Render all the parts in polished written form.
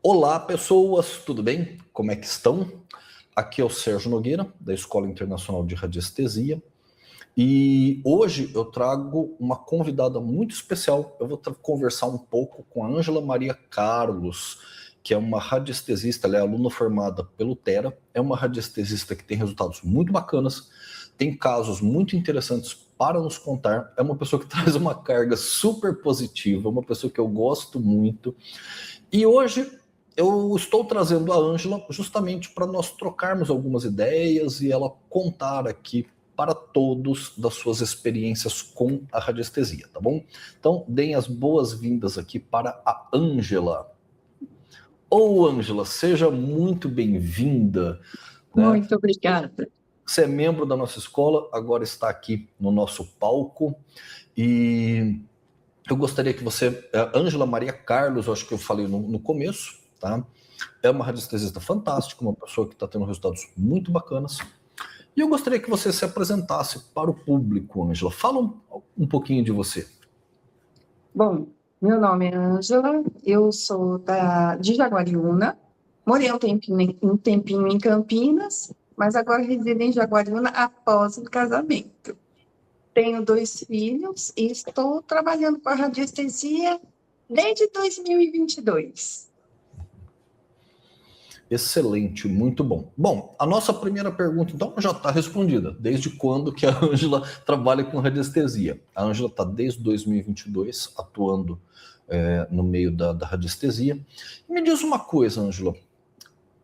Olá, pessoas, tudo bem? Como é que estão? Aqui é o Sérgio Nogueira, da Escola Internacional de Radiestesia, e hoje eu trago uma convidada muito especial. Eu vou conversar um pouco com a Ângela Maria Carlos, que é uma radiestesista. Ela é aluna formada pelo Tera, é uma radiestesista que tem resultados muito bacanas, tem casos muito interessantes para nos contar, é uma pessoa que traz uma carga super positiva, uma pessoa que eu gosto muito, e hoje eu estou trazendo a Ângela justamente para nós trocarmos algumas ideias e ela contar aqui para todos das suas experiências com a radiestesia, tá bom? Então, deem as boas-vindas aqui para a Ângela. Ô, Ângela, seja muito bem-vinda, né? Muito obrigada. Você é membro da nossa escola, agora está aqui no nosso palco e eu gostaria que você, Ângela Maria Carlos, eu acho que eu falei no começo, tá? É uma radiestesista fantástica, uma pessoa que está tendo resultados muito bacanas. E eu gostaria que você se apresentasse para o público, Ângela. Fala um pouquinho de você. Bom, meu nome é Ângela, eu sou de Jaguariúna, morei um tempinho em Campinas, mas agora resido em Jaguariúna após o casamento. Tenho 2 filhos e estou trabalhando com a radiestesia desde 2022. Excelente, muito bom. Bom, a nossa primeira pergunta, então, já está respondida. Desde quando que a Ângela trabalha com radiestesia? A Ângela está desde 2022 atuando no meio da radiestesia. E me diz uma coisa, Ângela.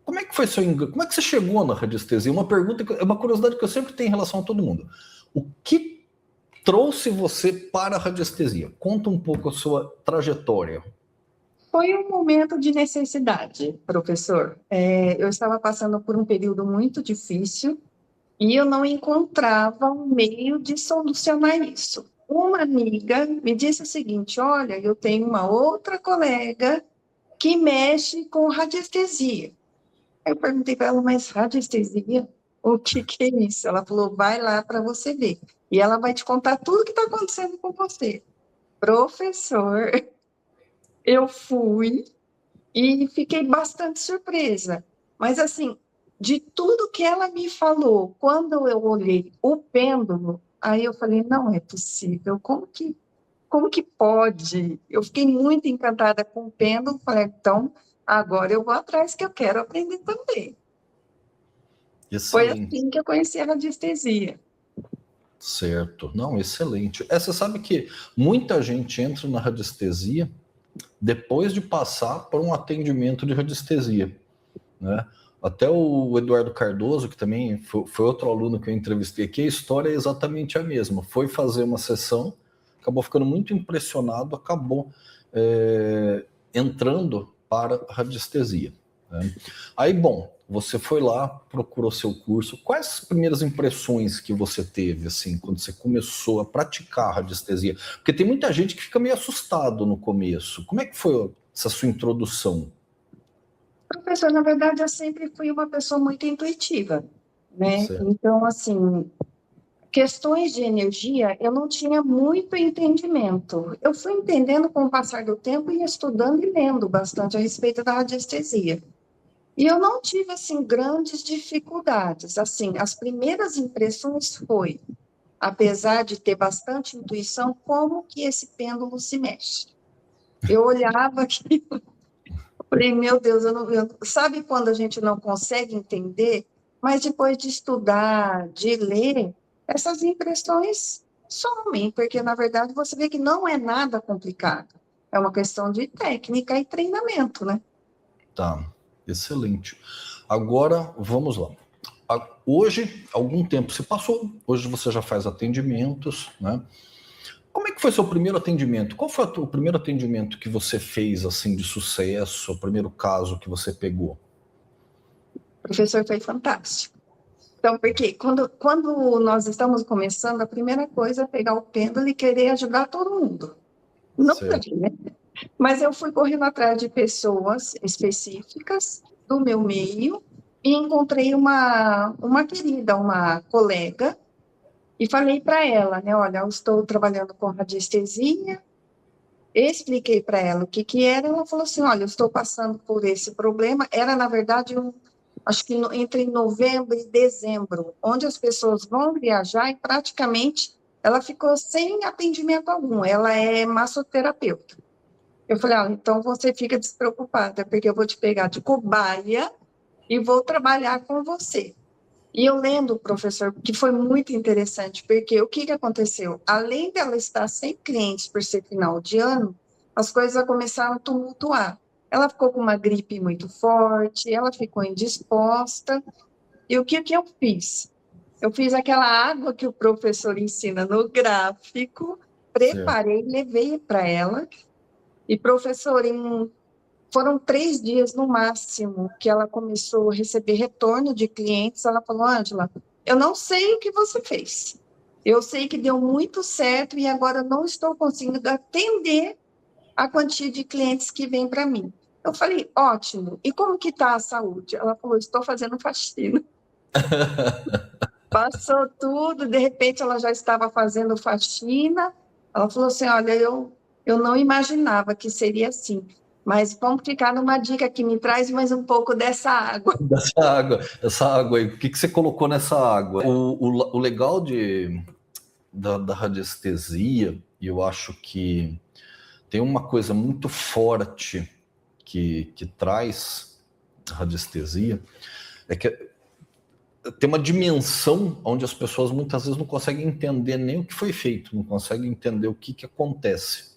Como é que foi seu engano? Como é que você chegou na radiestesia? Uma pergunta, é uma curiosidade que eu sempre tenho em relação a todo mundo. O que trouxe você para a radiestesia? Conta um pouco a sua trajetória. Foi um momento de necessidade, professor. Eu estava passando por um período muito difícil, e eu não encontrava um meio de solucionar isso. Uma amiga me disse o seguinte: olha, eu tenho uma outra colega que mexe com radiestesia. Aí eu perguntei para ela, mas radiestesia? O que é isso? Ela falou, vai lá para você ver. E ela vai te contar tudo o que está acontecendo com você. Professor, eu fui e fiquei bastante surpresa. Mas, assim, de tudo que ela me falou, quando eu olhei o pêndulo, aí eu falei, não é possível, como que pode? Eu fiquei muito encantada com o pêndulo, falei, então, agora eu vou atrás que eu quero aprender também. Foi Excelente. assim que eu conheci a radiestesia. Certo. Não, excelente. Você sabe que muita gente entra na radiestesia depois de passar por um atendimento de radiestesia, né? Até o Eduardo Cardoso, que também foi outro aluno que eu entrevistei aqui, a história é exatamente a mesma. Foi fazer uma sessão, acabou ficando muito impressionado, acabou entrando para a radiestesia, né? Aí, bom, você foi lá, procurou seu curso. Quais as primeiras impressões que você teve, assim, quando você começou a praticar a radiestesia? Porque tem muita gente que fica meio assustado no começo. Como é que foi essa sua introdução? Professor, na verdade, eu sempre fui uma pessoa muito intuitiva, né? Certo. Então, assim, questões de energia, eu não tinha muito entendimento. Eu fui entendendo com o passar do tempo e estudando e lendo bastante a respeito da radiestesia. E eu não tive, assim, grandes dificuldades. Assim, as primeiras impressões foi, apesar de ter bastante intuição, como que esse pêndulo se mexe. Eu olhava aqui, falei, meu Deus, sabe quando a gente não consegue entender, mas depois de estudar, de ler, essas impressões somem, porque na verdade você vê que não é nada complicado. É uma questão de técnica e treinamento, né? Tá, excelente. Agora, vamos lá. Hoje, algum tempo se passou, hoje você já faz atendimentos, né? Como é que foi seu primeiro atendimento? Qual foi o primeiro atendimento que você fez, assim, de sucesso, o primeiro caso que você pegou? O professor foi fantástico. Então, porque quando nós estamos começando, a primeira coisa é pegar o pêndulo e querer ajudar todo mundo. Não dá, Certo. né? Mas eu fui correndo atrás de pessoas específicas do meu meio e encontrei uma querida, uma colega, e falei para ela, né, olha, eu estou trabalhando com radiestesia Expliquei para ela o que que era, ela falou assim, olha, eu estou passando por esse problema. Era, na verdade, acho que entre novembro e dezembro, onde as pessoas vão viajar e praticamente ela ficou sem atendimento algum. Ela é massoterapeuta. Eu falei, então você fica despreocupada, porque eu vou te pegar de cobaia e vou trabalhar com você. E eu lembro, professor, que foi muito interessante, porque o que que aconteceu? Além dela estar sem clientes por ser final de ano, as coisas começaram a tumultuar. Ela ficou com uma gripe muito forte, ela ficou indisposta. E o que que eu fiz? Eu fiz aquela água que o professor ensina no gráfico, Certo. preparei, levei para ela. E, professor, foram 3 dias no máximo que ela começou a receber retorno de clientes. Ela falou, Ângela, eu não sei o que você fez. Eu sei que deu muito certo e agora não estou conseguindo atender a quantia de clientes que vem para mim. Eu falei, ótimo. E como que está a saúde? Ela falou, estou fazendo faxina. Passou tudo, de repente ela já estava fazendo faxina. Ela falou assim, olha, eu não imaginava que seria assim. Mas vamos ficar numa dica que me traz mais um pouco dessa água. Essa água aí, o que você colocou nessa água? O legal da radiestesia, e eu acho que tem uma coisa muito forte que traz a radiestesia, é que tem uma dimensão onde as pessoas muitas vezes não conseguem entender nem o que foi feito, não conseguem entender o que acontece,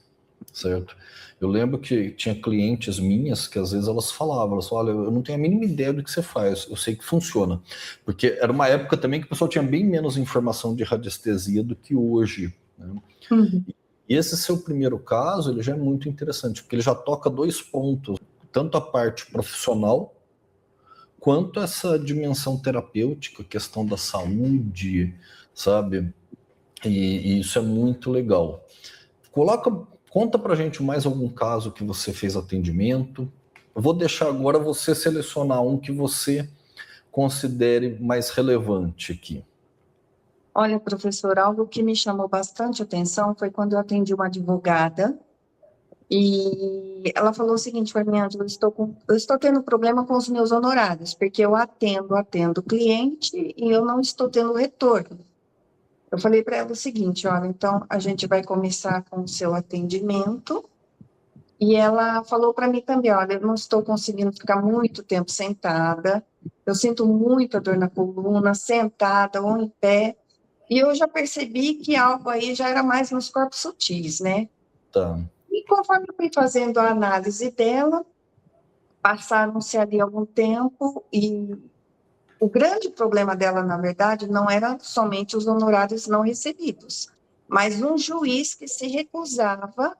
certo? Eu lembro que tinha clientes minhas que às vezes elas falavam, olha, eu não tenho a mínima ideia do que você faz, eu sei que funciona. Porque era uma época também que o pessoal tinha bem menos informação de radiestesia do que hoje, né? Uhum. E esse seu primeiro caso, ele já é muito interessante, porque ele já toca dois pontos, tanto a parte profissional, quanto essa dimensão terapêutica, questão da saúde, sabe? E isso é muito legal. Conta pra gente mais algum caso que você fez atendimento. Eu vou deixar agora você selecionar um que você considere mais relevante aqui. Olha, professor, algo que me chamou bastante atenção foi quando eu atendi uma advogada e ela falou o seguinte para mim, Ângela, eu estou tendo problema com os meus honorários, porque eu atendo o cliente e eu não estou tendo retorno. Eu falei para ela o seguinte, olha, então a gente vai começar com o seu atendimento. E ela falou para mim também, olha, eu não estou conseguindo ficar muito tempo sentada, eu sinto muita dor na coluna, sentada ou em pé, e eu já percebi que algo aí já era mais nos corpos sutis, né? Tá. E conforme eu fui fazendo a análise dela, passaram-se ali algum tempo e o grande problema dela, na verdade, não era somente os honorários não recebidos, mas um juiz que se recusava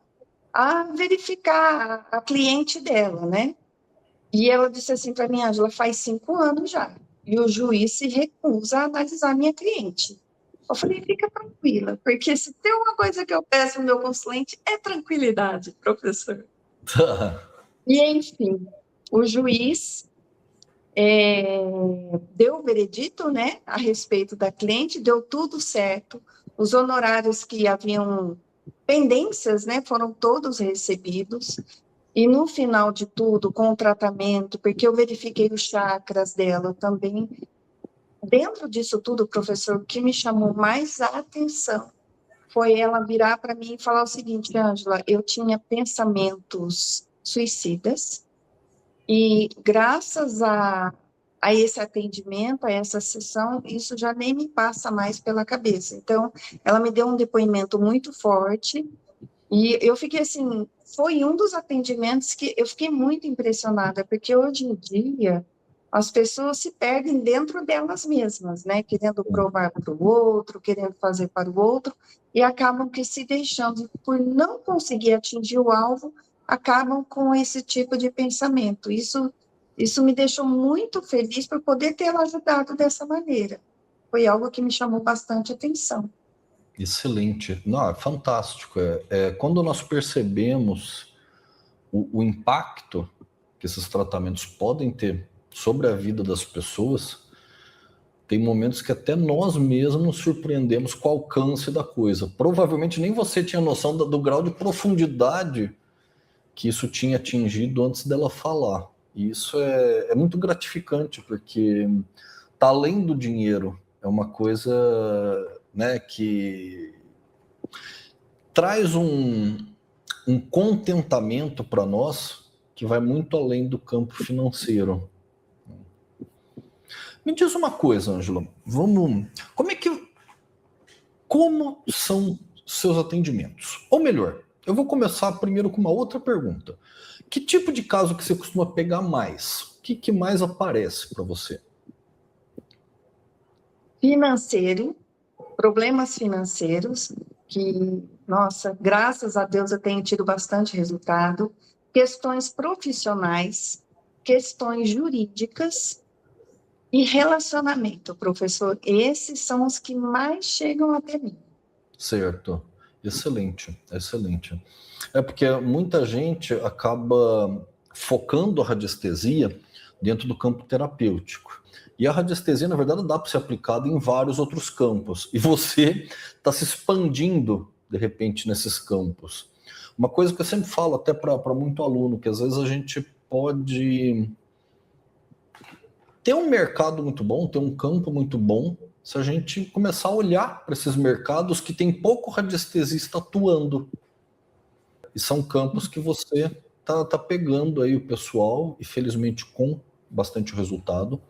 a verificar a cliente dela, né? E ela disse assim para mim, Ângela, faz 5 anos já, e o juiz se recusa a analisar a minha cliente. Eu falei, fica tranquila, porque se tem uma coisa que eu peço no meu consulente é tranquilidade, professor. Tá. E, enfim, o juiz deu o veredito, né, a respeito da cliente, deu tudo certo, os honorários que haviam pendências, né, foram todos recebidos, e no final de tudo, com o tratamento, porque eu verifiquei os chakras dela também, dentro disso tudo, professor, o que me chamou mais a atenção foi ela virar para mim e falar o seguinte, Ângela, eu tinha pensamentos suicidas, e graças a esse atendimento, a essa sessão, isso já nem me passa mais pela cabeça. Então, ela me deu um depoimento muito forte, e eu fiquei assim, foi um dos atendimentos que eu fiquei muito impressionada, porque hoje em dia as pessoas se perdem dentro delas mesmas, né? Querendo provar para o outro, querendo fazer para o outro, e acabam que se deixando, por não conseguir atingir o alvo, acabam com esse tipo de pensamento. Isso me deixou muito feliz por poder tê-la ajudado dessa maneira. Foi algo que me chamou bastante atenção. Excelente. Não, é fantástico. Quando nós percebemos o impacto que esses tratamentos podem ter sobre a vida das pessoas, Tem momentos que até nós mesmos nos surpreendemos com o alcance da coisa. Provavelmente nem você tinha noção do grau de profundidade que isso tinha atingido antes dela falar. E isso é muito gratificante, porque tá além do dinheiro. É uma coisa, né, que traz um contentamento para nós que vai muito além do campo financeiro. Me diz uma coisa, Ângela, como são seus atendimentos? Ou melhor, eu vou começar primeiro com uma outra pergunta. Que tipo de caso que você costuma pegar mais? O que mais aparece para você? Financeiro, problemas financeiros, que, nossa, graças a Deus eu tenho tido bastante resultado, questões profissionais, questões jurídicas e relacionamento, professor. Esses são os que mais chegam até mim. Certo. Excelente, excelente. É porque muita gente acaba focando a radiestesia dentro do campo terapêutico. E a radiestesia, na verdade, dá para ser aplicada em vários outros campos. E você está se expandindo, de repente, nesses campos. Uma coisa que eu sempre falo até para muito aluno, que às vezes a gente pode ter um mercado muito bom, ter um campo muito bom, se a gente começar a olhar para esses mercados que tem pouco radiestesista atuando. E são campos que você tá pegando aí o pessoal, e felizmente com bastante resultado.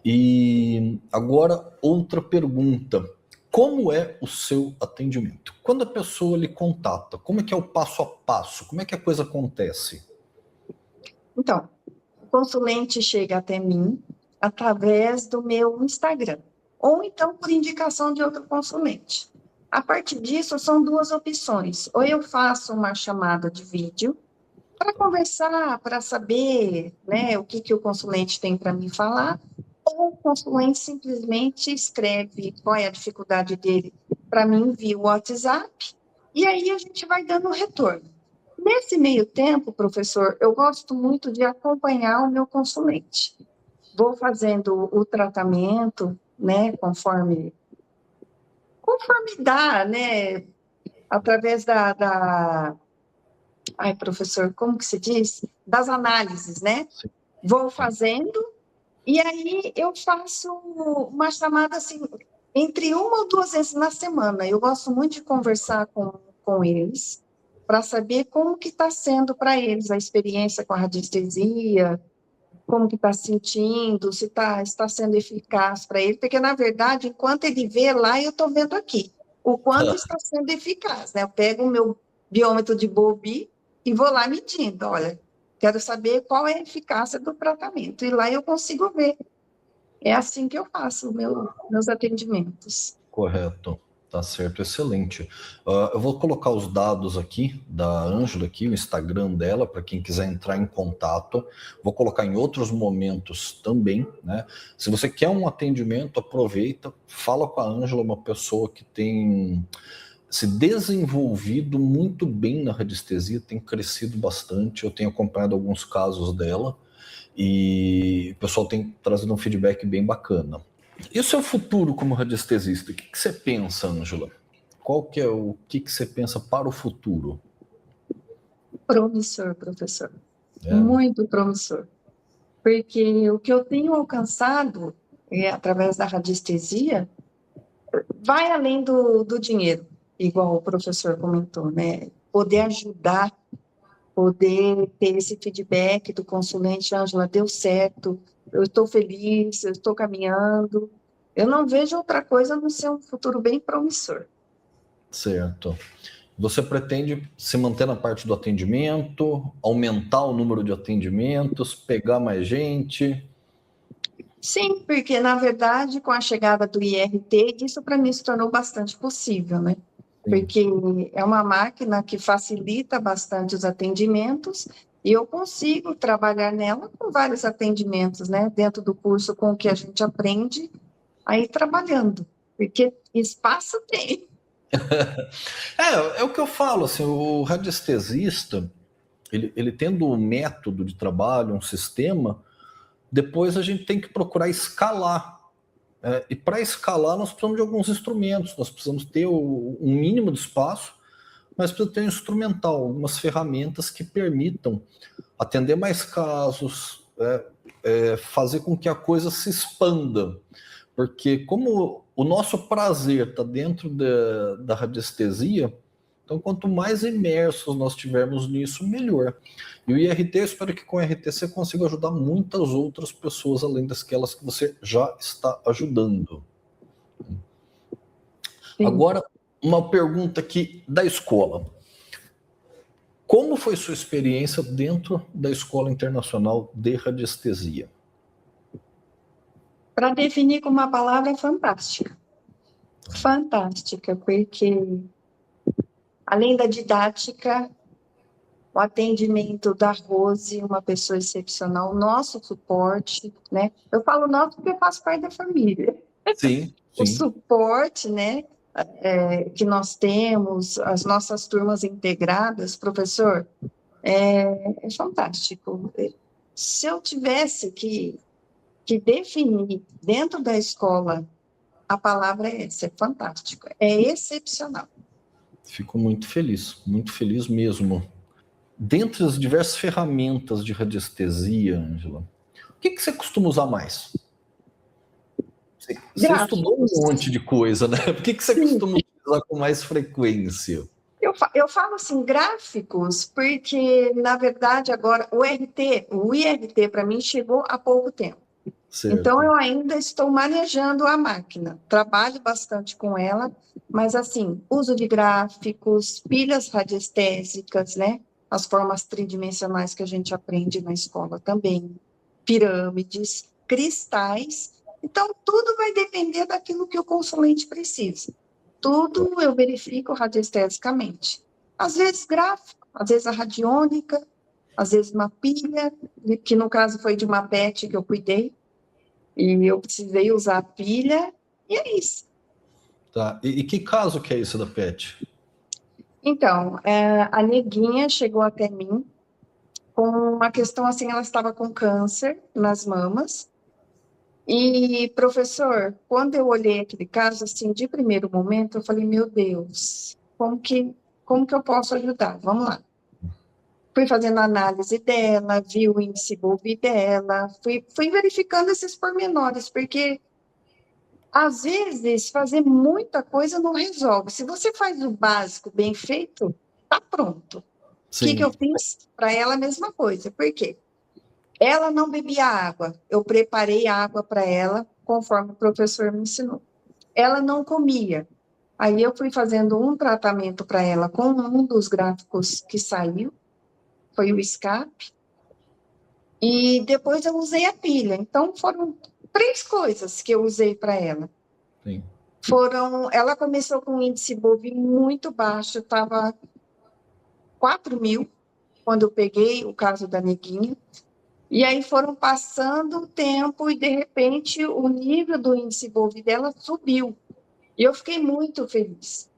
E agora, outra pergunta. Como é o seu atendimento? Quando a pessoa lhe contata, como é que é o passo a passo? Como é que a coisa acontece? Então, o consulente chega até mim através do meu Instagram, ou então por indicação de outro consulente. A partir disso, são duas opções. Ou eu faço uma chamada de vídeo para conversar, para saber, né, o que o consulente tem para me falar, ou o consulente simplesmente escreve qual é a dificuldade dele para mim via WhatsApp, e aí a gente vai dando retorno. Nesse meio tempo, professor, eu gosto muito de acompanhar o meu consulente. Vou fazendo o tratamento, né, conforme dá, né, através ai, professor, como que se diz? Das análises, né? Sim. Vou fazendo, e aí eu faço uma chamada, assim, entre uma ou duas vezes na semana. Eu gosto muito de conversar com eles, para saber como que está sendo para eles a experiência com a radiestesia, como que está sentindo, se está sendo eficaz para ele, porque, na verdade, enquanto ele vê lá, eu estou vendo aqui, o quanto está sendo eficaz, né? Eu pego o meu biômetro de Bowlby e vou lá medindo, olha, quero saber qual é a eficácia do tratamento, e lá eu consigo ver. É assim que eu faço meus atendimentos. Correto, tá certo, excelente. Eu vou colocar os dados aqui da Ângela, aqui, o Instagram dela, para quem quiser entrar em contato. Vou colocar em outros momentos também, né? Se você quer um atendimento, aproveita, fala com a Ângela, uma pessoa que tem se desenvolvido muito bem na radiestesia, tem crescido bastante. Eu tenho acompanhado alguns casos dela e o pessoal tem trazido um feedback bem bacana. E o seu futuro como radiestesista? O que você pensa, Ângela? Qual que é o que você pensa para o futuro? Promissor, professor. Muito promissor. Porque o que eu tenho alcançado, através da radiestesia, vai além do dinheiro, igual o professor comentou, né? Poder ajudar, poder ter esse feedback do consulente, Ângela, deu certo, eu estou feliz, eu estou caminhando. Eu não vejo outra coisa a não ser um futuro bem promissor. Certo. Você pretende se manter na parte do atendimento, aumentar o número de atendimentos, pegar mais gente? Sim, porque, na verdade, com a chegada do IRT, isso para mim se tornou bastante possível, né? Porque é uma máquina que facilita bastante os atendimentos e eu consigo trabalhar nela com vários atendimentos, né? Dentro do curso com o que a gente aprende, aí trabalhando, porque espaço tem. É o que eu falo, assim, o radiestesista, ele tendo um método de trabalho, um sistema, depois a gente tem que procurar escalar E para escalar, nós precisamos de alguns instrumentos, nós precisamos ter um mínimo de espaço, mas precisa ter um instrumental, algumas ferramentas que permitam atender mais casos, fazer com que a coisa se expanda. Porque como o nosso prazer está dentro da radiestesia, então quanto mais imersos nós tivermos nisso, melhor. E o IRT, eu espero que com o IRT você consiga ajudar muitas outras pessoas, além daquelas que você já está ajudando. Sim. Agora, uma pergunta aqui da escola. Como foi sua experiência dentro da Escola Internacional de Radiestesia? Para definir com uma palavra, fantástica. Fantástica, porque além da didática, o atendimento da Rose, uma pessoa excepcional, o nosso suporte, né? Eu falo nosso porque eu faço parte da família. Sim, sim. O suporte, né? Que nós temos, as nossas turmas integradas, professor, é fantástico. Se eu tivesse que definir dentro da escola, a palavra é essa, é fantástico, é excepcional. Fico muito feliz mesmo. Dentre as diversas ferramentas de radiestesia, Ângela, o que você costuma usar mais? Você estudou um monte de coisa, né? O que você costuma utilizar com mais frequência? Eu falo assim, gráficos, porque, na verdade, agora, o IRT, para mim, chegou há pouco tempo. Certo. Então, eu ainda estou manejando a máquina, trabalho bastante com ela, mas, assim, uso de gráficos, pilhas radiestésicas, né? As formas tridimensionais que a gente aprende na escola também, pirâmides, cristais. Então, tudo vai depender daquilo que o consulente precisa. Tudo eu verifico radiestesicamente. Às vezes gráfico, às vezes a radiônica, às vezes uma pilha, que no caso foi de uma PET que eu cuidei, e eu precisei usar a pilha, e é isso. Tá. E que caso que é isso da PET? Então, a neguinha chegou até mim com uma questão assim, ela estava com câncer nas mamas, e, professor, quando eu olhei aquele caso, assim, de primeiro momento, eu falei, meu Deus, como que eu posso ajudar? Vamos lá. Fui fazendo análise dela, vi o índice BOVI dela, fui verificando esses pormenores, porque, às vezes, fazer muita coisa não resolve. Se você faz o básico bem feito, tá pronto. O que eu fiz? Para ela, a mesma coisa. Por quê? Ela não bebia água. Eu preparei água para ela, conforme o professor me ensinou. Ela não comia. Aí eu fui fazendo um tratamento para ela com um dos gráficos que saiu, foi o escape. E depois eu usei a pilha. Então foram 3 coisas que eu usei para ela. Sim. Ela começou com um índice BOVI muito baixo, estava 4.000, quando eu peguei o caso da neguinha. E aí foram passando o tempo e, de repente, o nível do índice BOVI dela subiu. E eu fiquei muito feliz.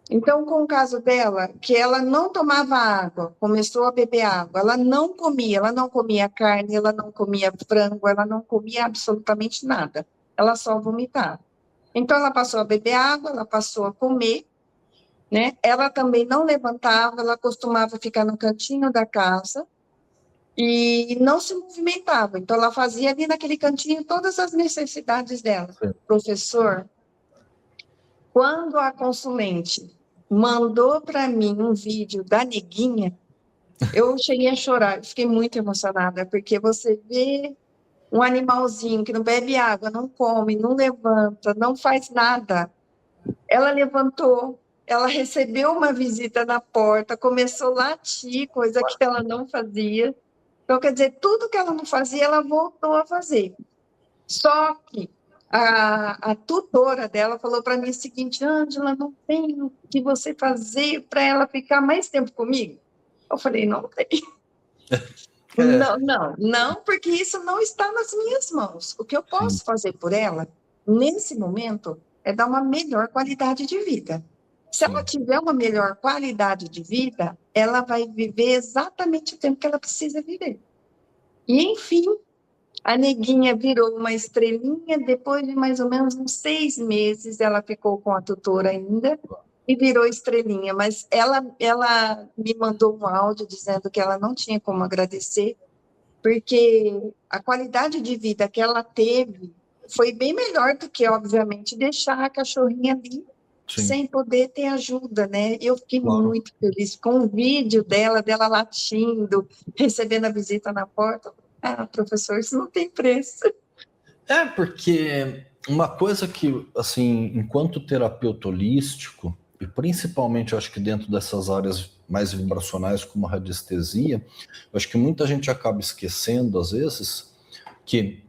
Então, com o caso dela, que ela não tomava água, começou a beber água, ela não comia carne, ela não comia frango, ela não comia absolutamente nada. Ela só vomitava. Então, ela passou a beber água, ela passou a comer, né? Ela também não levantava, ela costumava ficar no cantinho da casa, e não se movimentava. Então, ela fazia ali naquele cantinho todas as necessidades dela. Sim. Professor, quando a consulente mandou para mim um vídeo da neguinha, eu cheguei a chorar, fiquei muito emocionada, porque você vê um animalzinho que não bebe água, não come, não levanta, não faz nada. Ela levantou, ela recebeu uma visita na porta, começou a latir, coisa que ela não fazia. Então, quer dizer, tudo que ela não fazia, ela voltou a fazer. Só que a tutora dela falou para mim o seguinte, Ângela, não tem o que você fazer para ela ficar mais tempo comigo? Eu falei, não tem. Não, porque isso não está nas minhas mãos. O que eu posso fazer por ela, nesse momento, é dar uma melhor qualidade de vida. Se ela tiver uma melhor qualidade de vida, ela vai viver exatamente o tempo que ela precisa viver. E, enfim, A neguinha virou uma estrelinha, depois de mais ou menos uns 6 meses, ela ficou com a tutora ainda e virou estrelinha. Mas ela me mandou um áudio dizendo que ela não tinha como agradecer, porque a qualidade de vida que ela teve foi bem melhor do que, obviamente, deixar a cachorrinha ali Sim, sem poder ter ajuda, né? Eu fiquei claro. muito feliz com o vídeo dela latindo, recebendo a visita na porta. Ah, professor, isso não tem preço. Porque uma coisa que, assim, enquanto terapeuta holístico, e principalmente eu acho que dentro dessas áreas mais vibracionais como a radiestesia, eu acho que muita gente acaba esquecendo, às vezes, que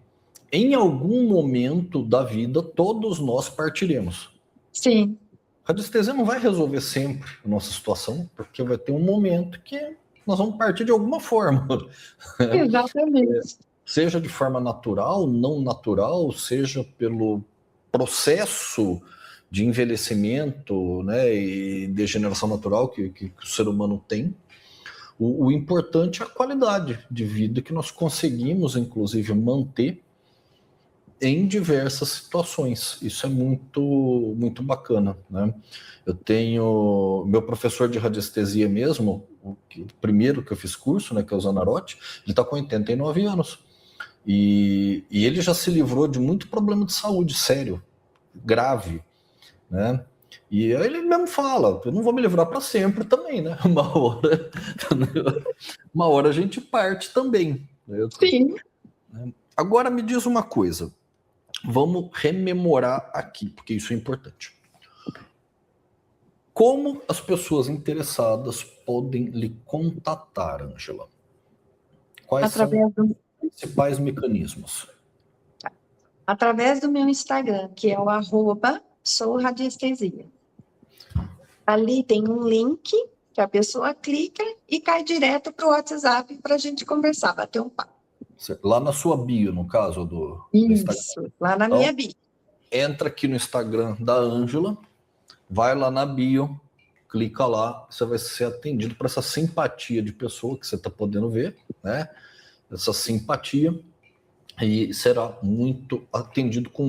em algum momento da vida todos nós partiremos. Sim. A radiestesia não vai resolver sempre a nossa situação, porque vai ter um momento que nós vamos partir de alguma forma. Exatamente. Seja de forma natural, não natural, seja pelo processo de envelhecimento, né, e degeneração natural que o ser humano tem. O importante é a qualidade de vida que nós conseguimos, inclusive, manter em diversas situações. Isso é muito, muito bacana, né? Eu tenho meu professor de radiestesia mesmo, o primeiro que eu fiz curso, né, que é o Zanarotti, ele está com 89 anos. E ele já se livrou de muito problema de saúde sério, grave, né? E aí ele mesmo fala, eu não vou me livrar para sempre também, né? Uma hora a gente parte também. Né? Sim. Agora me diz uma coisa, vamos rememorar aqui, porque isso é importante. Como as pessoas interessadas podem lhe contatar, Ângela? Quais são Através do, os principais mecanismos? através do meu Instagram, que é o @souradiestesia. Ali tem um link que a pessoa clica e cai direto para o WhatsApp para a gente conversar, bater um papo. Lá na sua bio, no caso do Instagram. Isso, lá na Então, minha bio. entra aqui no Instagram da Ângela, vai lá na bio, clica lá, você vai ser atendido por essa simpatia de pessoa que você está podendo ver, né? Essa simpatia, e será muito atendido com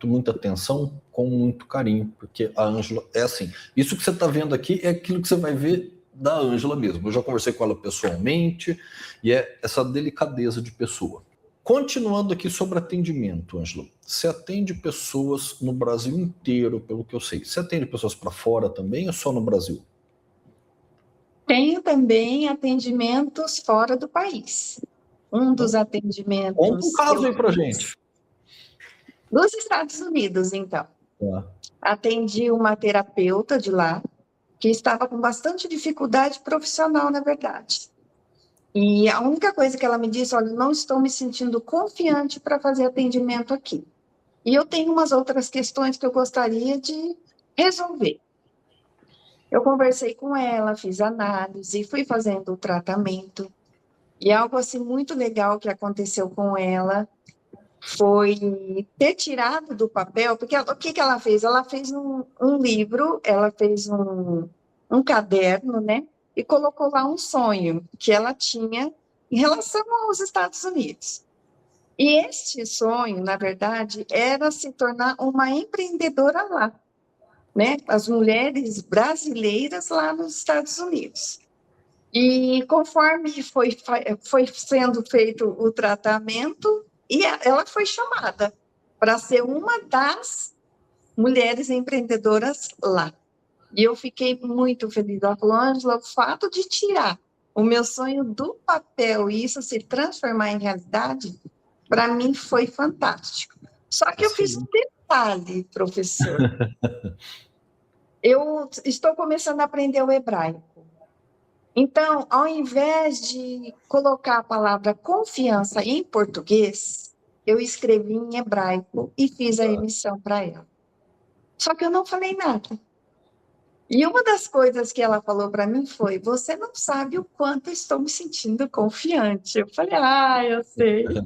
muita atenção, com muito carinho, porque a Ângela é assim. Isso que você está vendo aqui é aquilo que você vai ver da Ângela mesmo. Eu já conversei com ela pessoalmente, e é essa delicadeza de pessoa. Continuando aqui sobre atendimento, Ângela, você atende pessoas no Brasil inteiro, pelo que eu sei. Você atende pessoas para fora também ou só no Brasil? Tenho também atendimentos fora do país. Um dos Então, conta um atendimentos que eu caso aí para fiz gente. dos Estados Unidos, então. Tá. Atendi uma terapeuta de lá, que estava com bastante dificuldade profissional, na verdade. E a única coisa que ela me disse, olha, não estou me sentindo confiante para fazer atendimento aqui. E eu tenho umas outras questões que eu gostaria de resolver. Eu conversei com ela, fiz análise, fui fazendo o tratamento. E algo assim muito legal que aconteceu com ela foi ter tirado do papel, porque o que ela fez? Ela fez um livro, ela fez um caderno, né? E colocou lá um sonho que ela tinha em relação aos Estados Unidos. E este sonho, na verdade, era se tornar uma empreendedora lá, né? As mulheres brasileiras lá nos Estados Unidos. E conforme foi sendo feito o tratamento, e ela foi chamada para ser uma das mulheres empreendedoras lá. E eu fiquei muito feliz. Ela falou, Ângela, o fato de tirar o meu sonho do papel e isso se transformar em realidade, para mim foi fantástico. Só que eu fiz um detalhe, professor. Eu estou começando a aprender o hebraico. Então, ao invés de colocar a palavra confiança em português, eu escrevi em hebraico e fiz a emissão para ela. Só que eu não falei nada. E uma das coisas que ela falou para mim foi: você não sabe o quanto estou me sentindo confiante. Eu falei: eu sei, eu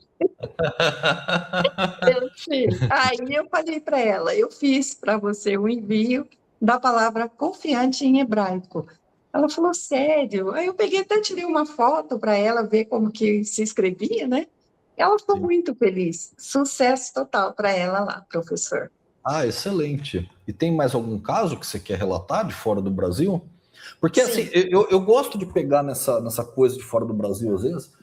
sei. Aí eu falei para ela: eu fiz para você o envio da palavra confiante em hebraico. Ela falou: sério? Aí eu peguei até tirei uma foto para ela ver como que se escrevia, né? Ela ficou Sim. muito feliz. Sucesso total para ela lá, professor. Ah, excelente. E tem mais algum caso que você quer relatar de fora do Brasil? Porque assim, Sim, eu gosto de pegar nessa coisa de fora do Brasil, às vezes,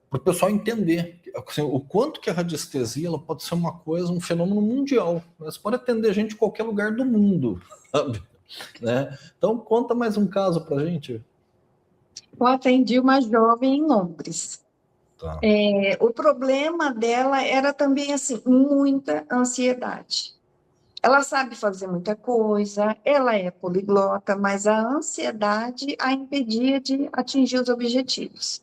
para o pessoal entender assim, o quanto que a radiestesia ela pode ser uma coisa, um fenômeno mundial. Né? Você pode atender gente em qualquer lugar do mundo, sabe? Né? Então, conta mais um caso para gente. eu atendi uma jovem em Londres. Tá. O problema dela era também, assim, muita ansiedade. Ela sabe fazer muita coisa, ela é poliglota, mas a ansiedade a impedia de atingir os objetivos.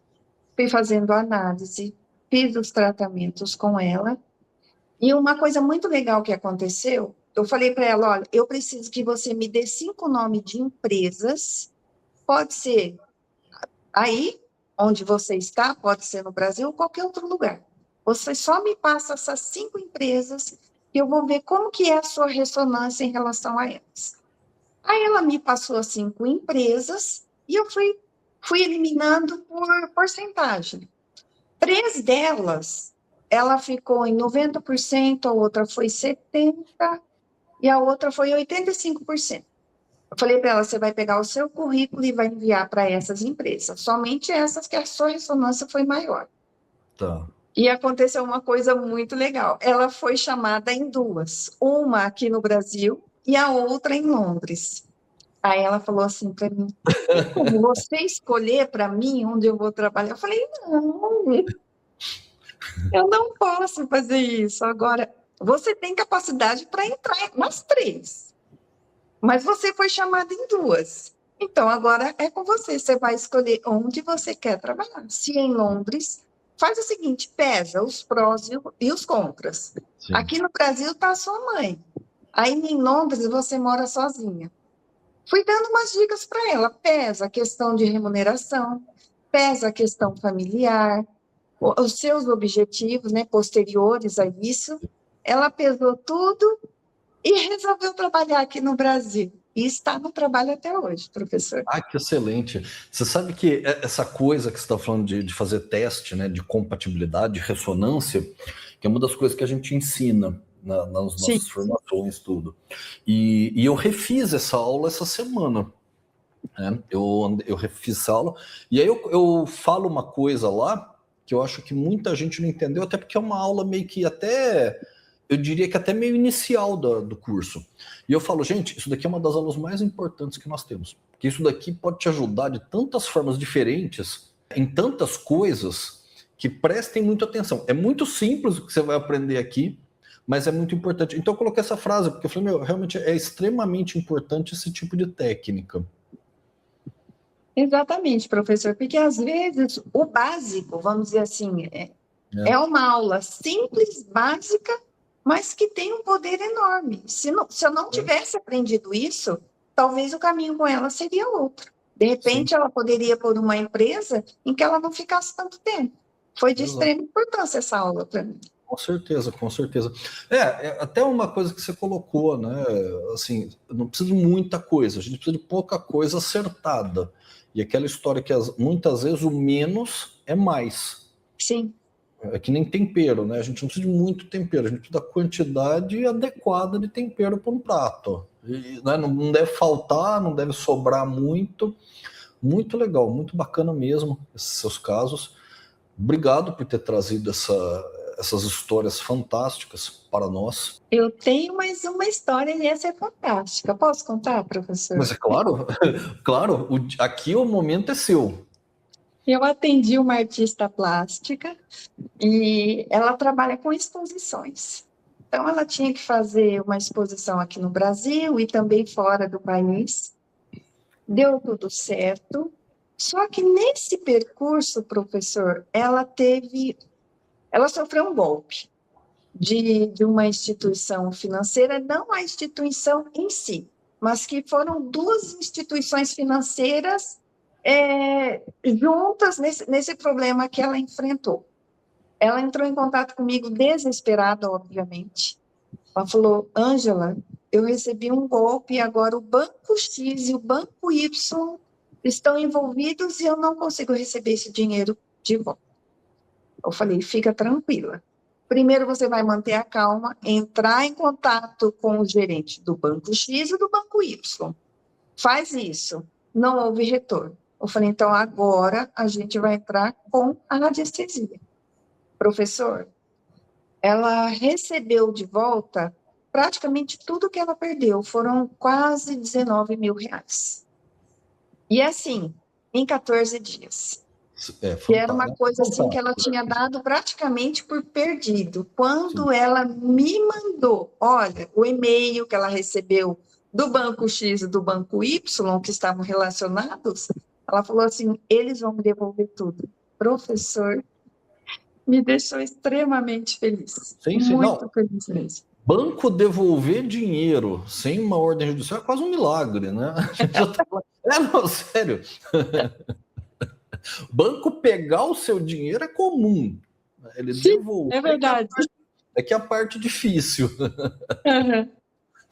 Fui fazendo análise, fiz os tratamentos com ela, e uma coisa muito legal que aconteceu, eu falei para ela, olha, eu preciso que você me dê 5 nomes de empresas, pode ser aí, onde você está, pode ser no Brasil ou qualquer outro lugar. Você só me passa essas 5 empresas e eu vou ver como que é a sua ressonância em relação a elas. Aí ela me passou as 5 empresas e eu fui eliminando por porcentagem. 3 delas, ela ficou em 90%, a outra foi 70% e a outra foi 85%. Eu falei para ela, você vai pegar o seu currículo e vai enviar para essas empresas, somente essas que a sua ressonância foi maior. Tá. E aconteceu uma coisa muito legal. Ela foi chamada em duas, uma aqui no Brasil e a outra em Londres. Aí ela falou assim para mim: tem como você escolher para mim onde eu vou trabalhar? Eu falei: não, eu não posso fazer isso. Agora, você tem capacidade para entrar nas 3. Mas você foi chamada em duas. Então, agora é com você. Você vai escolher onde você quer trabalhar. Se em Londres, faz o seguinte: pesa os prós e os contras. Sim. Aqui no Brasil está a sua mãe. Aí em Londres você mora sozinha. Fui dando umas dicas para ela. Pesa a questão de remuneração, pesa a questão familiar, os seus objetivos, né, posteriores a isso. Ela pesou tudo e resolveu trabalhar aqui no Brasil. E está no trabalho até hoje, professor. Ah, que excelente. Você sabe que essa coisa que você está falando de fazer teste, né, de compatibilidade, de ressonância, que é uma das coisas que a gente ensina nas Sim. nossas formações, tudo. E eu refiz essa aula essa semana. Né? Eu refiz essa aula. E aí eu falo uma coisa lá que eu acho que muita gente não entendeu, até porque é uma aula meio que até, eu diria que até meio inicial do curso. E eu falo, gente, isso daqui é uma das aulas mais importantes que nós temos. Porque isso daqui pode te ajudar de tantas formas diferentes, em tantas coisas, que prestem muita atenção. É muito simples o que você vai aprender aqui, mas é muito importante. Então eu coloquei essa frase, porque eu falei, meu, realmente é extremamente importante esse tipo de técnica. Exatamente, professor, porque às vezes o básico, vamos dizer assim, é É, uma aula simples, básica, mas que tem um poder enorme. Se eu não é, tivesse aprendido isso, talvez o caminho com ela seria outro. De sim, repente, ela poderia pôr uma empresa em que ela não ficasse tanto tempo. Foi de exato. extrema importância essa aula para mim. Com certeza, com certeza. É até uma coisa que você colocou, né? Assim, não precisa de muita coisa, a gente precisa de pouca coisa acertada. E aquela história que muitas vezes o menos é mais. Sim. É que nem tempero, né? A gente não precisa de muito tempero, a gente precisa da quantidade adequada de tempero para um prato. E, né, não deve faltar, não deve sobrar muito. Muito legal, muito bacana mesmo esses seus casos. Obrigado por ter trazido essas histórias fantásticas para nós. Eu tenho mais uma história e essa é fantástica. Posso contar, professor? Mas é claro, claro, aqui o momento é seu. Eu atendi uma artista plástica e ela trabalha com exposições. Então, ela tinha que fazer uma exposição aqui no Brasil e também fora do país. Deu tudo certo. Só que nesse percurso, professor, ela sofreu um golpe de uma instituição financeira, não a instituição em si, mas que foram duas instituições financeiras juntas nesse problema que ela enfrentou. Ela entrou em contato comigo desesperada, obviamente. Ela falou, Ângela, eu recebi um golpe e agora o Banco X e o Banco Y estão envolvidos e eu não consigo receber esse dinheiro de volta. Eu falei, fica tranquila. Primeiro você vai manter a calma, entrar em contato com o gerente do banco X e do banco Y. Faz isso. Não houve retorno. Eu falei, então agora a gente vai entrar com a radiestesia. Professor, ela recebeu de volta praticamente tudo que ela perdeu. Foram quase 19 mil reais. E assim, em 14 dias. Que era uma coisa assim que ela tinha dado praticamente por perdido. Quando ela me mandou, olha, o e-mail que ela recebeu do banco X e do banco Y, que estavam relacionados, ela falou assim, eles vão me devolver tudo. Professor, me deixou extremamente feliz. Sim, sim. Muito Não, feliz mesmo. banco devolver dinheiro sem uma ordem judicial é quase um milagre, né? Não, sério. Banco pegar o seu dinheiro é comum. Ele Sim, devolver é verdade. que é a parte difícil.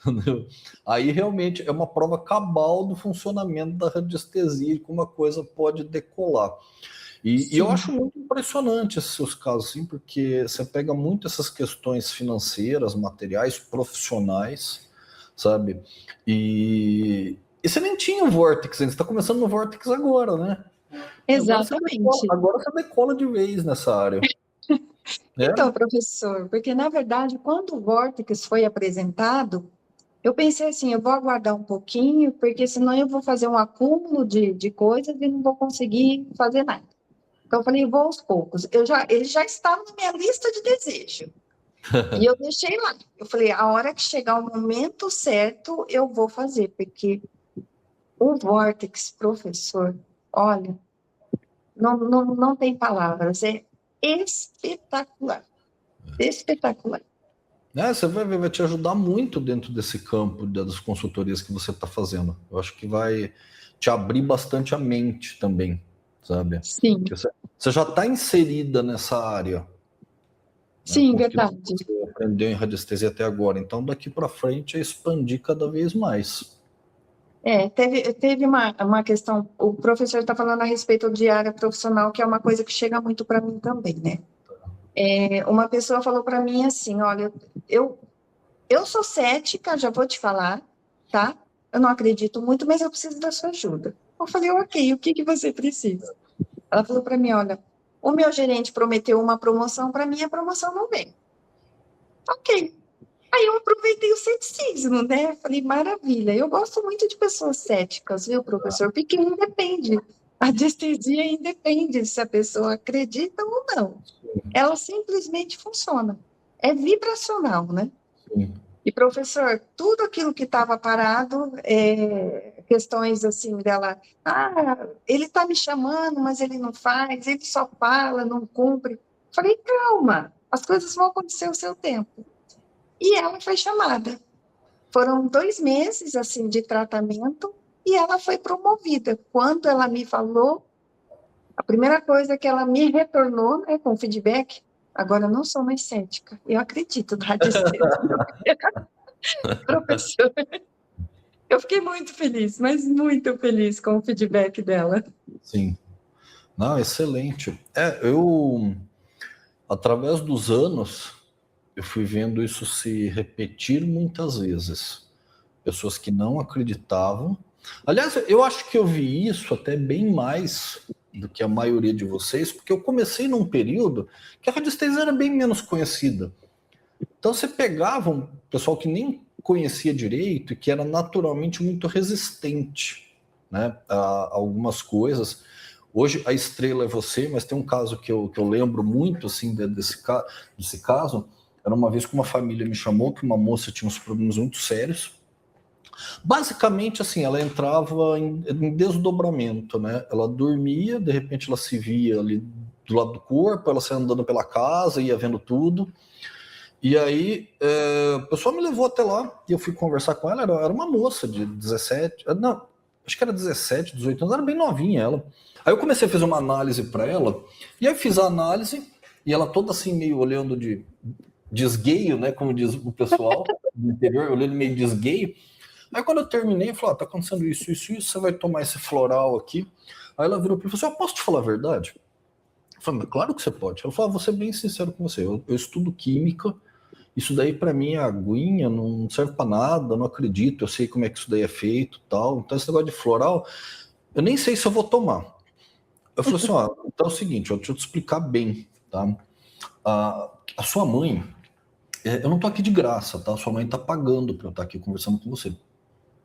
Uhum. Aí realmente é uma prova cabal do funcionamento da radiestesia e como a coisa pode decolar. E eu acho muito impressionante esses seus casos, assim, porque você pega muito essas questões financeiras, materiais, profissionais, sabe? E você nem tinha o Vortex, você está começando no Vortex agora, né? Exatamente. Agora você decola de vez nessa área. Então, professor, porque na verdade, quando o Vortex foi apresentado, eu pensei assim, eu vou aguardar um pouquinho, porque senão eu vou fazer um acúmulo de coisas e não vou conseguir fazer nada. Então, eu falei, vou aos poucos. Ele já estava na minha lista de desejo. E eu deixei lá. Eu falei, a hora que chegar o momento certo, eu vou fazer, porque o Vortex, professor, olha, não tem palavras, é espetacular. Espetacular. Você vai te ajudar muito dentro desse campo das consultorias que você está fazendo. Eu acho que vai te abrir bastante a mente também, sabe? Sim. Você já está inserida nessa área. Sim, né, verdade. você aprendeu em radiestesia até agora. Então, daqui para frente, é expandir cada vez mais. Teve uma questão, o professor está falando a respeito de área profissional, que é uma coisa que chega muito para mim também, né? Uma pessoa falou para mim assim, olha, eu sou cética, já vou te falar, tá? Eu não acredito muito, mas eu preciso da sua ajuda. Eu falei, ok, o que você precisa? Ela falou para mim, olha, o meu gerente prometeu uma promoção para mim, a promoção não vem. Ok. Aí eu aproveitei o ceticismo, né? Falei, maravilha. Eu gosto muito de pessoas céticas, viu, professor? Porque independe. A anestesia independe se a pessoa acredita ou não. Ela simplesmente funciona. É vibracional, né? Sim. E, professor, tudo aquilo que estava parado, questões assim dela, ele está me chamando, mas ele não faz, ele só fala, não cumpre. Falei, calma, as coisas vão acontecer ao seu tempo. E ela foi chamada. Foram 2 meses, assim, de tratamento e ela foi promovida. Quando ela me falou, a primeira coisa que ela me retornou, né, com feedback, agora eu não sou mais cética, eu acredito na radiestesia. Professor, eu fiquei muito feliz, mas muito feliz com o feedback dela. Sim. Não, excelente. Eu, através dos anos, eu fui vendo isso se repetir muitas vezes. Pessoas que não acreditavam. Aliás, eu acho que eu vi isso até bem mais do que a maioria de vocês, porque eu comecei num período que a radiestesia era bem menos conhecida. Então você pegava um pessoal que nem conhecia direito e que era naturalmente muito resistente, né, a algumas coisas. Hoje a estrela é você, mas tem um caso que eu lembro muito assim desse caso. Era uma vez que uma família me chamou que uma moça tinha uns problemas muito sérios. Basicamente, assim, ela entrava em desdobramento, né? Ela dormia, de repente ela se via ali do lado do corpo, ela saía andando pela casa, ia vendo tudo. E aí, o pessoal me levou até lá e eu fui conversar com ela. Era uma moça de 17, não, acho que era 17, 18 anos, era bem novinha ela. Aí eu comecei a fazer uma análise para ela, e aí fiz a análise, e ela toda assim, meio olhando de esgueio, né? Como diz o pessoal do interior, olhando meio de esgueio. Aí quando eu terminei, eu falei, tá acontecendo isso, você vai tomar esse floral aqui. Aí ela virou para mim e falou assim, eu posso te falar a verdade? Eu falei, mas claro que você pode. Ela falou, vou ser bem sincero com você, eu estudo química, isso daí para mim é aguinha, não serve para nada, não acredito, eu sei como é que isso daí é feito, tal. Então esse negócio de floral, eu nem sei se eu vou tomar. Eu falei assim, ó, então é o seguinte, deixa eu te explicar bem, tá? A sua mãe, eu não tô aqui de graça, tá? A sua mãe tá pagando para eu estar aqui conversando com você.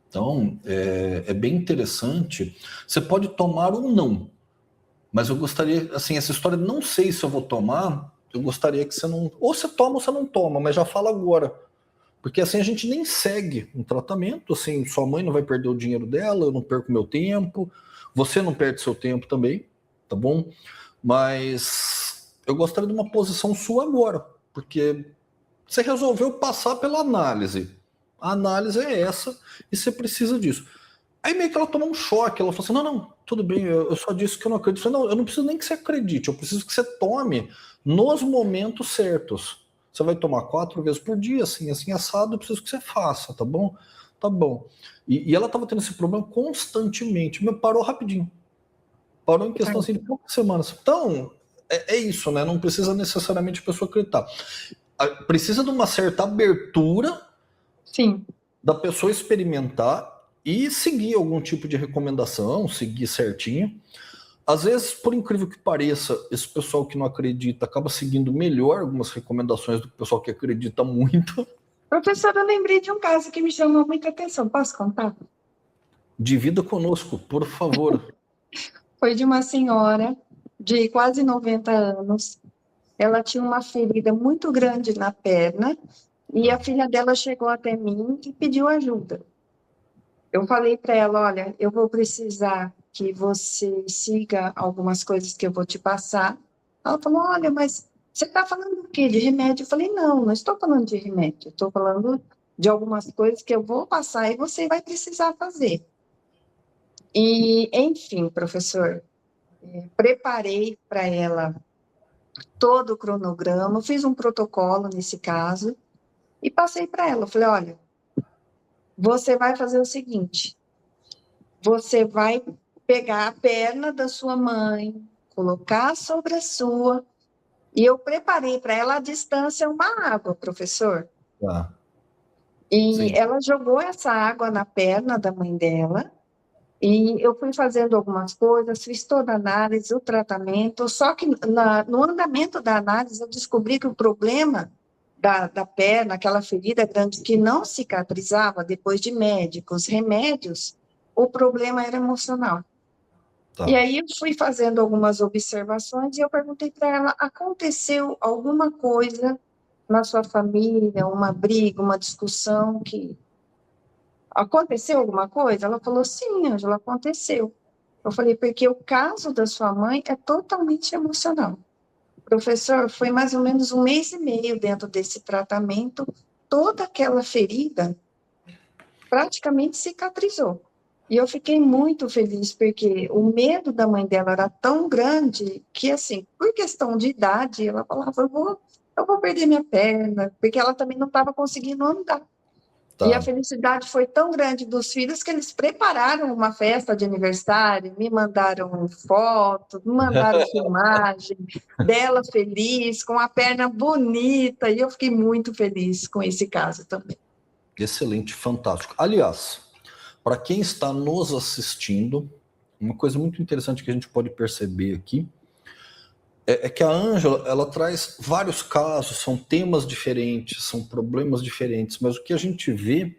Então, é bem interessante. Você pode tomar ou não, mas eu gostaria, assim, essa história, não sei se eu vou tomar, eu gostaria que você não... Ou você toma ou você não toma, mas já fala agora. Porque assim a gente nem segue um tratamento, assim, sua mãe não vai perder o dinheiro dela, eu não perco meu tempo, você não perde seu tempo também, tá bom? Mas eu gostaria de uma posição sua agora, porque você resolveu passar pela análise. A análise é essa e você precisa disso. Aí meio que ela tomou um choque, ela falou assim, não, tudo bem, eu só disse que eu não acredito. Eu falei, não, eu não preciso nem que você acredite, eu preciso que você tome nos momentos certos. Você vai tomar 4 vezes por dia, assim, assado, eu preciso que você faça, tá bom? Tá bom. E ela estava tendo esse problema constantemente, mas parou rapidinho. Parou em questão assim, de poucas semanas. Então, é isso, né? Não precisa necessariamente a pessoa acreditar. Precisa de uma certa abertura. Sim. Da pessoa experimentar e seguir algum tipo de recomendação, seguir certinho. Às vezes, por incrível que pareça, esse pessoal que não acredita acaba seguindo melhor algumas recomendações do pessoal que acredita muito. Professora, eu lembrei de um caso que me chamou muita atenção. Posso contar? Divida conosco, por favor. Foi de uma senhora de quase 90 anos. Ela tinha uma ferida muito grande na perna e a filha dela chegou até mim e pediu ajuda. Eu falei para ela, olha, eu vou precisar que você siga algumas coisas que eu vou te passar. Ela falou, olha, mas você está falando do quê? De remédio? Eu falei, não estou falando de remédio, estou falando de algumas coisas que eu vou passar e você vai precisar fazer. E, enfim, professor, preparei para ela todo o cronograma, fiz um protocolo nesse caso e passei para ela. Falei, olha, você vai fazer o seguinte, você vai pegar a perna da sua mãe, colocar sobre a sua, e eu preparei para ela à distância uma água, professor. Tá. E Sim. ela jogou essa água na perna da mãe dela, e eu fui fazendo algumas coisas, fiz toda a análise, o tratamento, só que no andamento da análise eu descobri que o problema da perna, aquela ferida grande que não cicatrizava depois de médicos, remédios, o problema era emocional. Tá. E aí eu fui fazendo algumas observações e eu perguntei para ela, aconteceu alguma coisa na sua família, uma briga, uma discussão que... Aconteceu alguma coisa? Ela falou, sim, Ângela, aconteceu. Eu falei, porque o caso da sua mãe é totalmente emocional. Professor, foi mais ou menos 1 mês e meio dentro desse tratamento, toda aquela ferida praticamente cicatrizou. E eu fiquei muito feliz, porque o medo da mãe dela era tão grande que, assim, por questão de idade, ela falava, eu vou perder minha perna, porque ela também não estava conseguindo andar. E a Tá. felicidade foi tão grande dos filhos que eles prepararam uma festa de aniversário, me mandaram foto, me mandaram filmagem dela feliz, com a perna bonita, e eu fiquei muito feliz com esse caso também. Excelente, fantástico. Aliás, para quem está nos assistindo, uma coisa muito interessante que a gente pode perceber aqui é que a Ângela, ela traz vários casos, são temas diferentes, são problemas diferentes, mas o que a gente vê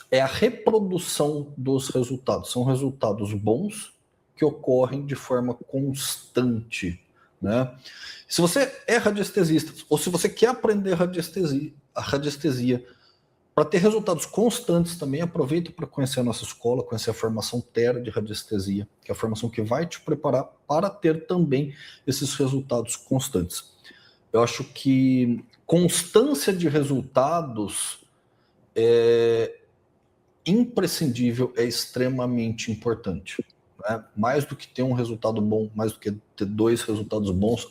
é a reprodução dos resultados. São resultados bons que ocorrem de forma constante, né? Se você é radiestesista, ou se você quer aprender a radiestesia para ter resultados constantes também, aproveita para conhecer a nossa escola, conhecer a formação Terra de Radiestesia, que é a formação que vai te preparar para ter também esses resultados constantes. Eu acho que constância de resultados é imprescindível, é extremamente importante. Né? Mais do que ter um resultado bom, mais do que ter 2 resultados bons,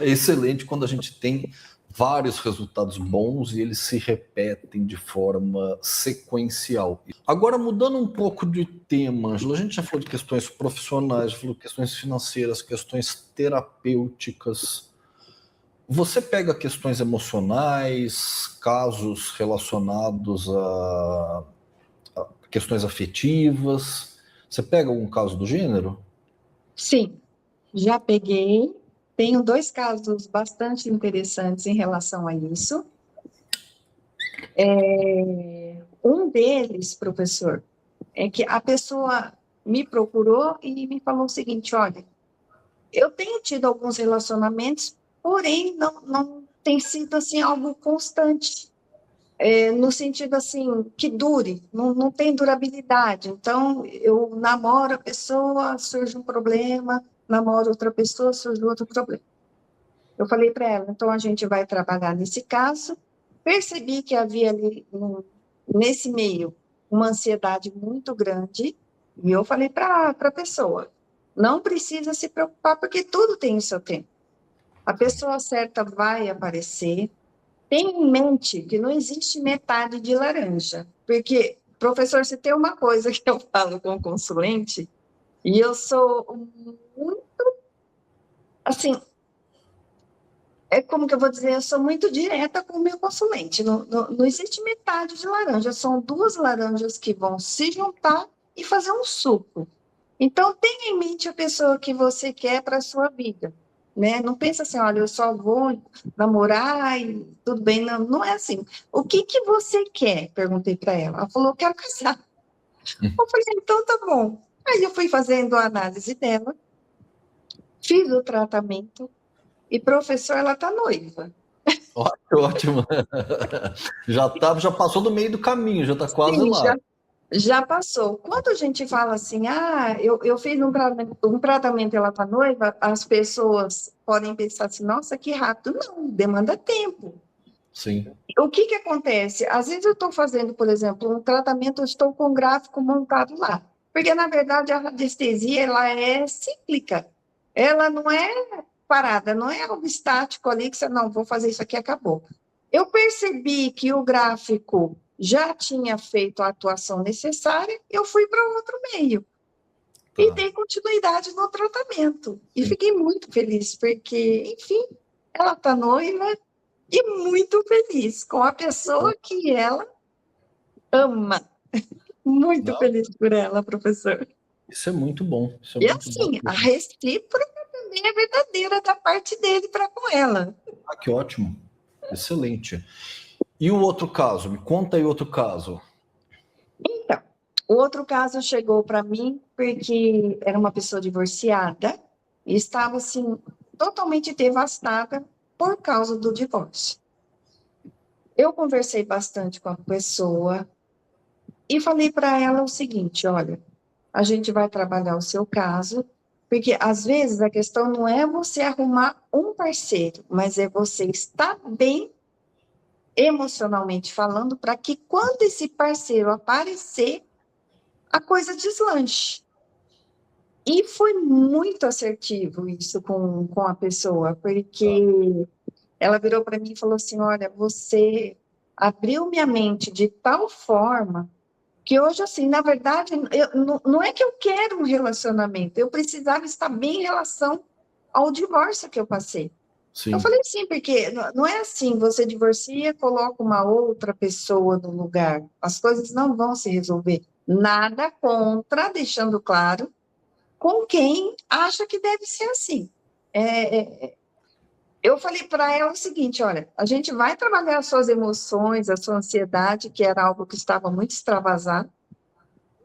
é excelente quando a gente tem vários resultados bons e eles se repetem de forma sequencial. Agora, mudando um pouco de tema, Ângela, a gente já falou de questões profissionais, já falou de questões financeiras, questões terapêuticas. Você pega questões emocionais, casos relacionados a questões afetivas? Você pega algum caso do gênero? Sim, já peguei. Tenho 2 casos bastante interessantes em relação a isso. Um deles, professor, é que a pessoa me procurou e me falou o seguinte: olha, eu tenho tido alguns relacionamentos, porém não tem sido assim algo constante, no sentido assim que dure, não tem durabilidade. Então eu namoro a pessoa, surge um problema, namoro outra pessoa, surge outro problema. Eu falei para ela, então a gente vai trabalhar nesse caso. Percebi que havia ali, nesse meio, uma ansiedade muito grande, e eu falei para a pessoa, não precisa se preocupar, porque tudo tem o seu tempo. A pessoa certa vai aparecer. Tenha em mente que não existe metade de laranja, porque, professor, se tem uma coisa que eu falo com o consulente, e eu sou muito, assim, como que eu vou dizer, eu sou muito direta com o meu consulente, não existe metade de laranja, são 2 laranjas que vão se juntar e fazer um suco. Então, tenha em mente a pessoa que você quer para a sua vida, né? Não pensa assim, olha, eu só vou namorar e tudo bem, não é assim. O que você quer? Perguntei para ela. Ela falou, eu quero casar. Eu falei, então tá bom. Aí eu fui fazendo a análise dela, fiz o tratamento, e professor, ela tá noiva. Ótimo. Já passou do meio do caminho, já está quase Sim, lá. já passou. Quando a gente fala assim, eu fiz um tratamento, ela tá noiva, as pessoas podem pensar assim, nossa, que rápido. Não, demanda tempo. Sim. O que acontece? Às vezes eu estou fazendo, por exemplo, um tratamento, eu estou com um gráfico montado lá. Porque, na verdade, a radiestesia, ela é cíclica. Ela não é parada, não é algo estático ali que você, não, vou fazer isso aqui, acabou. Eu percebi que o gráfico já tinha feito a atuação necessária, eu fui para outro meio. Tá. E dei continuidade no tratamento. E fiquei muito feliz, porque, enfim, ela está noiva e muito feliz com a pessoa que ela ama. Muito feliz por ela, professor. Isso é muito bom. Isso é E muito bom. assim, a recíproca também é verdadeira da parte dele para com ela. Ah, que ótimo. Excelente. E o outro caso? Me conta aí outro caso. Então, o outro caso chegou para mim porque era uma pessoa divorciada e estava, assim, totalmente devastada por causa do divórcio. Eu conversei bastante com a pessoa e falei para ela o seguinte, olha, a gente vai trabalhar o seu caso, porque às vezes a questão não é você arrumar um parceiro, mas é você estar bem emocionalmente falando, para que quando esse parceiro aparecer, a coisa deslanche. E foi muito assertivo isso com a pessoa, porque ela virou para mim e falou assim, olha, você abriu minha mente de tal forma que hoje, assim, na verdade, não é que eu quero um relacionamento, eu precisava estar bem em relação ao divórcio que eu passei. Sim. Eu falei sim, porque não é assim, você divorcia, coloca uma outra pessoa no lugar, as coisas não vão se resolver. Nada contra, deixando claro, com quem acha que deve ser assim. Eu falei para ela o seguinte, olha, a gente vai trabalhar as suas emoções, a sua ansiedade, que era algo que estava muito extravasado,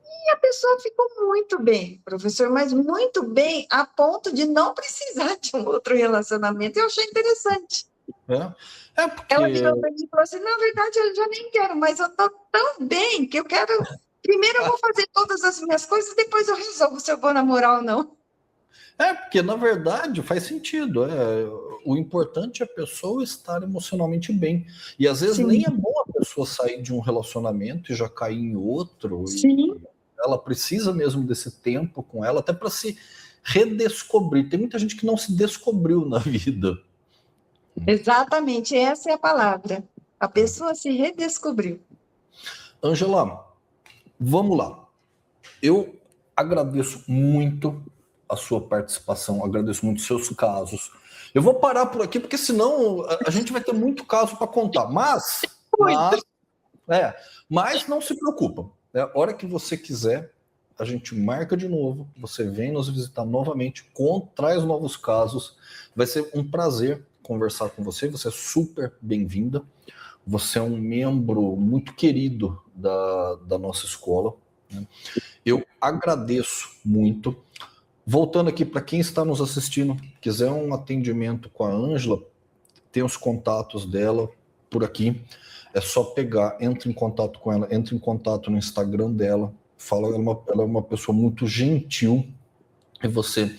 e a pessoa ficou muito bem, professor, mas muito bem a ponto de não precisar de um outro relacionamento. Eu achei interessante. Porque... Ela virou para mim e falou assim, na verdade, eu já nem quero, mas eu estou tão bem que eu quero... Primeiro eu vou fazer todas as minhas coisas, depois eu resolvo se eu vou namorar ou não. Porque na verdade faz sentido. O importante é a pessoa estar emocionalmente bem. E às vezes nem é bom a pessoa sair de um relacionamento e já cair em outro. Sim. E ela precisa mesmo desse tempo com ela, até para se redescobrir. Tem muita gente que não se descobriu na vida. Exatamente, essa é a palavra. A pessoa se redescobriu. Ângela, vamos lá. Eu agradeço muito a sua participação, agradeço muito os seus casos. Eu vou parar por aqui, porque senão a gente vai ter muito caso para contar. Mas não se preocupa. A hora que você quiser, a gente marca de novo, você vem nos visitar novamente, traz novos casos. Vai ser um prazer conversar com você, você é super bem-vinda. Você é um membro muito querido da nossa escola, né? Eu agradeço muito. Voltando aqui para quem está nos assistindo, quiser um atendimento com a Ângela, tem os contatos dela por aqui. É só pegar, entre em contato com ela, entre em contato no Instagram dela, fala, ela é uma pessoa muito gentil e você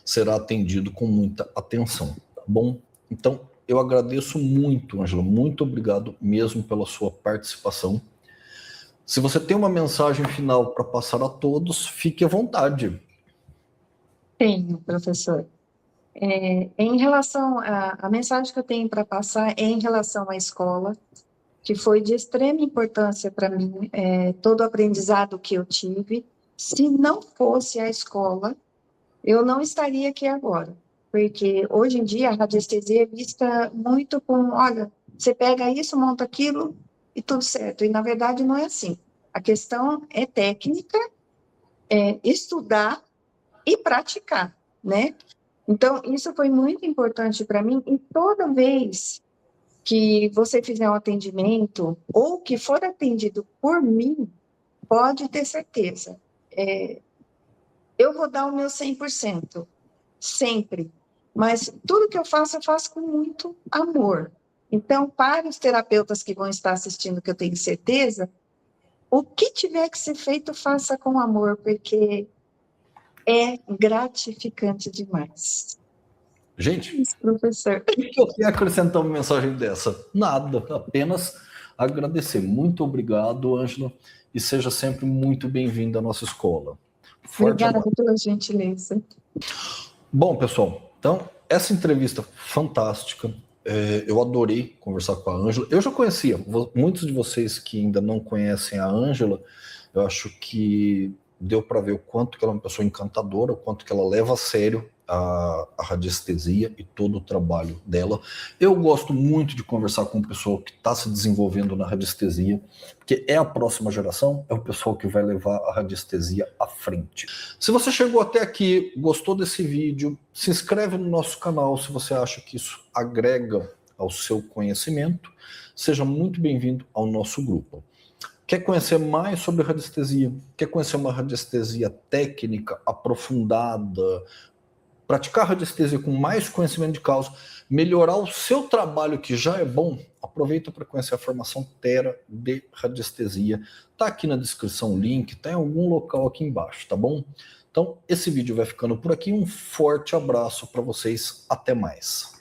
será atendido com muita atenção, tá bom? Então, eu agradeço muito, Ângela, muito obrigado mesmo pela sua participação. Se você tem uma mensagem final para passar a todos, fique à vontade. Tenho, professor. Em relação a mensagem que eu tenho para passar é em relação à escola, que foi de extrema importância para mim, todo o aprendizado que eu tive. Se não fosse a escola, eu não estaria aqui agora, porque hoje em dia a radiestesia é vista muito com, olha, você pega isso, monta aquilo e tudo certo. E na verdade não é assim. A questão é técnica, é estudar e praticar, né? Então, isso foi muito importante para mim, e toda vez que você fizer um atendimento, ou que for atendido por mim, pode ter certeza, eu vou dar o meu 100%, sempre. Mas tudo que eu faço com muito amor. Então, para os terapeutas que vão estar assistindo, que eu tenho certeza, o que tiver que ser feito, faça com amor, porque é gratificante demais. Gente, Isso, professor. o que eu tenho a acrescentar uma mensagem dessa? Nada, apenas agradecer. Muito obrigado, Ângela, e seja sempre muito bem-vinda à nossa escola. Forte Obrigada abraço. pela gentileza. Bom, pessoal, então, essa entrevista fantástica, eu adorei conversar com a Ângela. Eu já conhecia, muitos de vocês que ainda não conhecem a Ângela, eu acho que deu para ver o quanto que ela é uma pessoa encantadora, o quanto que ela leva a sério a radiestesia e todo o trabalho dela. Eu gosto muito de conversar com o pessoal que está se desenvolvendo na radiestesia, porque é a próxima geração, é o pessoal que vai levar a radiestesia à frente. Se você chegou até aqui, gostou desse vídeo, se inscreve no nosso canal se você acha que isso agrega ao seu conhecimento. Seja muito bem-vindo ao nosso grupo. Quer conhecer mais sobre radiestesia? Quer conhecer uma radiestesia técnica, aprofundada? Praticar radiestesia com mais conhecimento de causa, melhorar o seu trabalho que já é bom, aproveita para conhecer a formação Tera de Radiestesia. Tá aqui na descrição o link, tá em algum local aqui embaixo, tá bom? Então, esse vídeo vai ficando por aqui. Um forte abraço para vocês. Até mais.